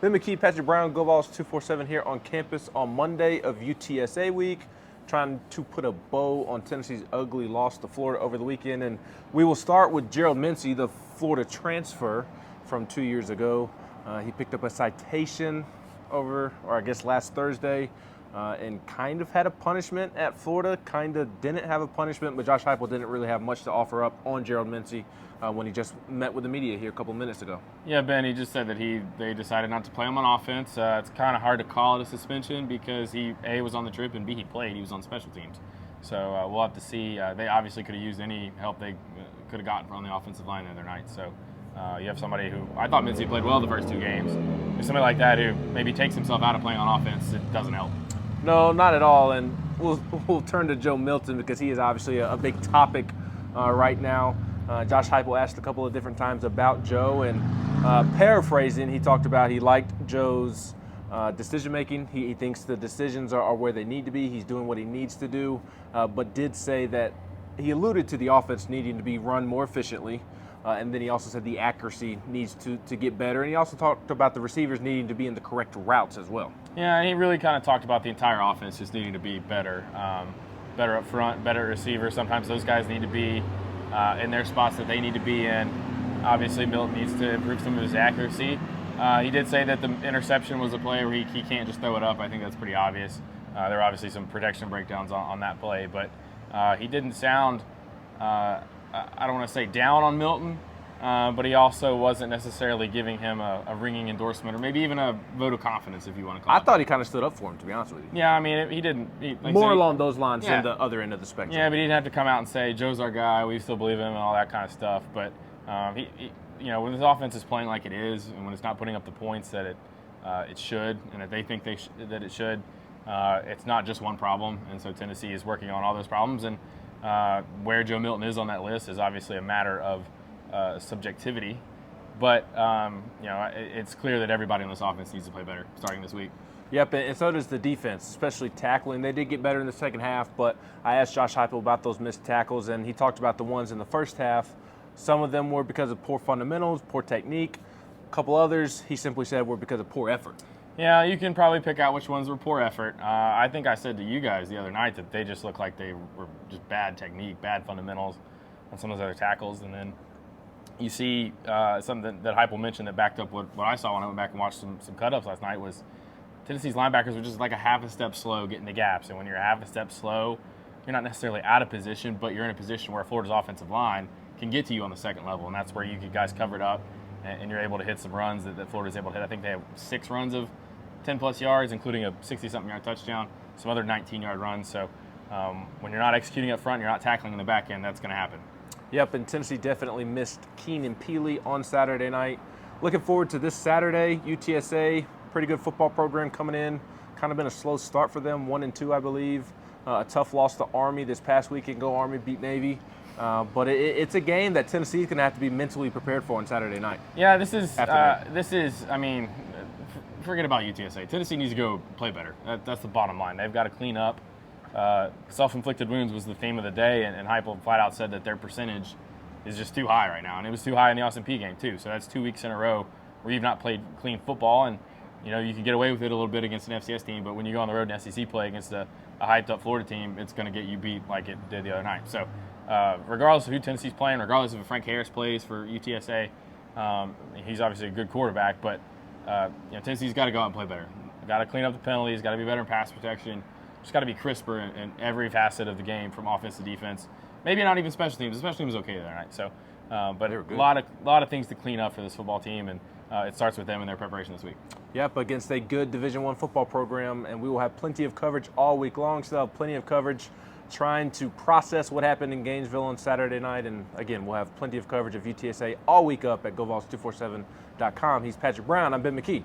Ben McKee, Patrick Brown, Go Vols 247 here on campus on Monday of UTSA week, trying to put a bow on Tennessee's ugly loss to Florida over the weekend. And we will start with Gerald Mincey, the Florida transfer from 2 years ago. He picked up a citation last Thursday, and kind of had a punishment at Florida, kind of didn't have a punishment, but Josh Heupel didn't really have much to offer up on Gerald Mincey when he just met with the media here a couple minutes ago. Yeah, Ben, he just said that they decided not to play him on offense. It's kind of hard to call it a suspension because he, A, was on the trip, and B, he played. He was on special teams. So we'll have to see. They obviously could have used any help they could have gotten from the offensive line the other night. So you have somebody who, I thought Mincey played well the first two games. If somebody like that who maybe takes himself out of playing on offense, it doesn't help. No, not at all. And we'll turn to Joe Milton because he is obviously a big topic right now. Josh Heupel asked a couple of different times about Joe, and paraphrasing, he talked about he liked Joe's decision-making. He thinks the decisions are where they need to be. He's doing what he needs to do, but did say that he alluded to the offense needing to be run more efficiently, and then he also said the accuracy needs to get better, and he also talked about the receivers needing to be in the correct routes as well. Yeah, and he really kind of talked about the entire offense just needing to be better. Better up front, better receivers. Sometimes those guys need to be in their spots that they need to be in. Obviously, Milton needs to improve some of his accuracy. He did say that the interception was a play where he can't just throw it up. I think that's pretty obvious. There were obviously some protection breakdowns on that play, but he didn't sound, I don't want to say down on Milton, but he also wasn't necessarily giving him a ringing endorsement or maybe even a vote of confidence, if you want to call it. I thought he kind of stood up for him, to be honest with you. Yeah, I mean, he didn't. More along those lines than the other end of the spectrum. Yeah, but he didn't have to come out and say, Joe's our guy, we still believe him, and all that kind of stuff. But, when his offense is playing like it is and when it's not putting up the points that it should and that they think that it should, it's not just one problem. And so Tennessee is working on all those problems. And where Joe Milton is on that list is obviously a matter of subjectivity, but it's clear that everybody on this offense needs to play better starting this week. Yep, and so does the defense, especially tackling. They did get better in the second half, but I asked Josh Heupel about those missed tackles, and he talked about the ones in the first half. Some of them were because of poor fundamentals, poor technique. A couple others, he simply said, were because of poor effort. Yeah, you can probably pick out which ones were poor effort. I think I said to you guys the other night that they just looked like they were just bad technique, bad fundamentals on some of those other tackles, and then you see something that Heupel mentioned that backed up what I saw when I went back and watched some cut-ups last night was Tennessee's linebackers were just like a half a step slow getting the gaps. And when you're a half a step slow, you're not necessarily out of position, but you're in a position where Florida's offensive line can get to you on the second level. And that's where you get guys covered up and you're able to hit some runs that Florida's able to hit. I think they have 6 runs of 10-plus yards, including a 60-something yard touchdown, some other 19-yard runs. So when you're not executing up front, you're not tackling in the back end, that's going to happen. Yep, and Tennessee definitely missed Keenan Peely on Saturday night. Looking forward to this Saturday, UTSA, pretty good football program coming in. Kind of been a slow start for them, 1-2, I believe. A tough loss to Army this past weekend. Go Army, beat Navy. But it's a game that Tennessee's going to have to be mentally prepared for on Saturday night. Yeah, I mean, forget about UTSA. Tennessee needs to go play better. That's the bottom line. They've got to clean up. Self-inflicted wounds was the theme of the day, and Heupel flat out said that their percentage is just too high right now, and it was too high in the Austin Peay game too. So that's 2 weeks in a row where you've not played clean football, and you can get away with it a little bit against an FCS team, but when you go on the road in SEC play against a hyped-up Florida team, it's going to get you beat like it did the other night. So regardless of who Tennessee's playing, regardless of if Frank Harris plays for UTSA, he's obviously a good quarterback, but Tennessee's got to go out and play better. Got to clean up the penalties, got to be better in pass protection. Just got to be crisper in every facet of the game, from offense to defense. Maybe not even special teams. The special team was okay the other night. So, but a lot of things to clean up for this football team, and it starts with them and their preparation this week. Yep, against a good Division I football program, and we will have plenty of coverage all week long. Still have plenty of coverage trying to process what happened in Gainesville on Saturday night, and again, we'll have plenty of coverage of UTSA all week up at GoVols247.com. He's Patrick Brown. I'm Ben McKee.